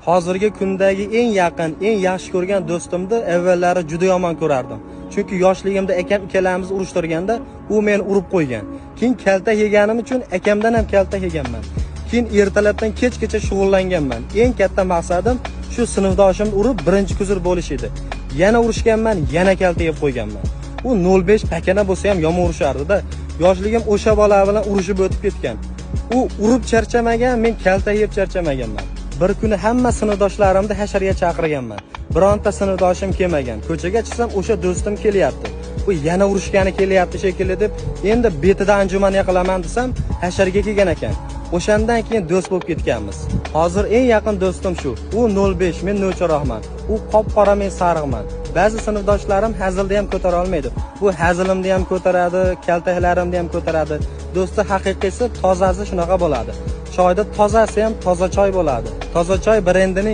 Hozirgi kundagi eng yaqin, eng yaxshi ko'rgan do'stimni avvallari juda yomon ko'rardim. Chunki yoshligimda akam ikkalamiz urushtirganda, u meni urib qo'ygan. Keyin kalta yeganim uchun akamdan ham kalta yeganman. Keyin ertalabdan kechgacha shug'ullanganman. Eng katta maqsadim shu sinfdoshimni urib birinchi kuzir bo'lish edi. Yana urishganman, yana kalta yeb qo'yganman. U 05 pakana bo'lsa ham yomon urishardi-da. Yoshligim o'sha bola bilan urushib o'tib ketgan. U urib charchamagan, men kalta yeb charchamaganman. Bir kuni hamma sinfdoshlarimni hasharga chaqirganman. Bironta sinfdoshim kelmagan. Ko'chaga chiqsam o'sha do'stim kelyapti. Bu yana urushgani kelyapti shekilli deb, endi betida anjuman qilaman desam, hasharga kelgan ekan. O'shandan keyin do'st bo'lib ketganmiz. Hozir eng yaqin do'stim shu. U 05, men no'charoqman. U qop-qora, men sariqman. Ba'zi sinfdoshlarim hazilni ham ko'tara olmaydi. Bu hazilimni ham ko'taradi, kaltaklarimni ham ko'taradi. Do'sti haqiqiysi, tozasi shunaqa bo'ladi. Choyda tozasi ham toza choy bo'ladi. Toza choy brendining